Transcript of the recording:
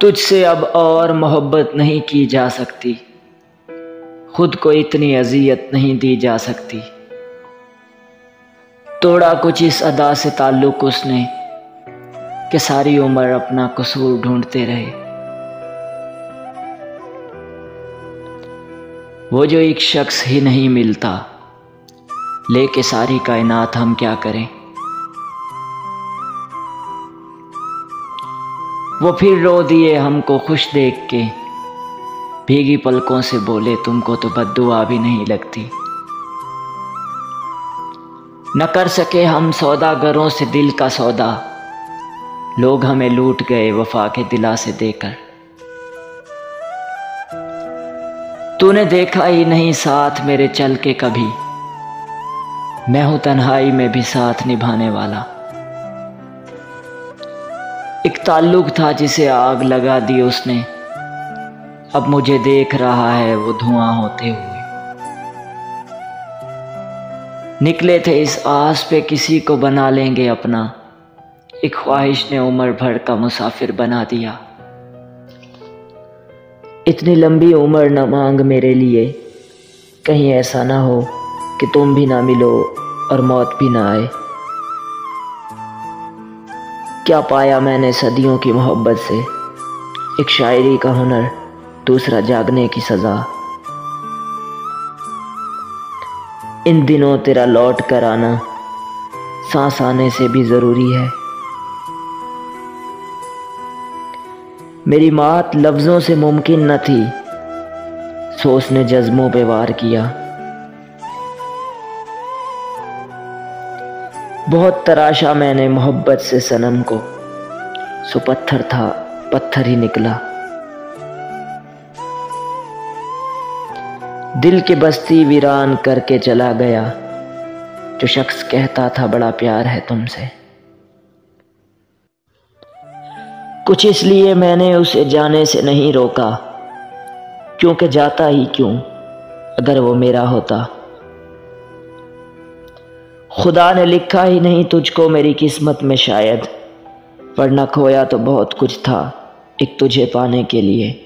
तुझसे अब और मोहब्बत नहीं की जा सकती, खुद को इतनी अजियत नहीं दी जा सकती। तोड़ा कुछ इस अदा से ताल्लुक उसने कि सारी उम्र अपना कसूर ढूंढते रहे। वो जो एक शख्स ही नहीं मिलता, लेके सारी कायनात हम क्या करें। वो फिर रो दिए हमको खुश देख के, भीगी पलकों से बोले तुमको तो बद्दुआ भी नहीं लगती। न कर सके हम सौदागरों से दिल का सौदा, लोग हमें लूट गए वफा के दिलासे देकर। तूने देखा ही नहीं साथ मेरे चल के कभी, मैं हूं तन्हाई में भी साथ निभाने वाला। एक ताल्लुक था जिसे आग लगा दी उसने, अब मुझे देख रहा है वो धुआं होते हुए। निकले थे इस आस पे किसी को बना लेंगे अपना, एक ख्वाहिश ने उम्र भर का मुसाफिर बना दिया। इतनी लंबी उम्र न मांग मेरे लिए, कहीं ऐसा ना हो कि तुम भी ना मिलो और मौत भी ना आए। क्या पाया मैंने सदियों की मोहब्बत से, एक शायरी का हुनर, दूसरा जागने की सजा। इन दिनों तेरा लौट कर आना सांस आने से भी जरूरी है। मेरी मौत लफ्जों से मुमकिन न थी, सोच ने जज्बों पे वार किया। बहुत तराशा मैंने मोहब्बत से सनम को, सो पत्थर था पत्थर ही निकला। दिल की बस्ती वीरान करके चला गया, जो शख्स कहता था बड़ा प्यार है तुमसे। कुछ इसलिए मैंने उसे जाने से नहीं रोका, क्योंकि जाता ही क्यों अगर वो मेरा होता। खुदा ने लिखा ही नहीं तुझको मेरी किस्मत में शायद, वरना खोया तो बहुत कुछ था एक तुझे पाने के लिए।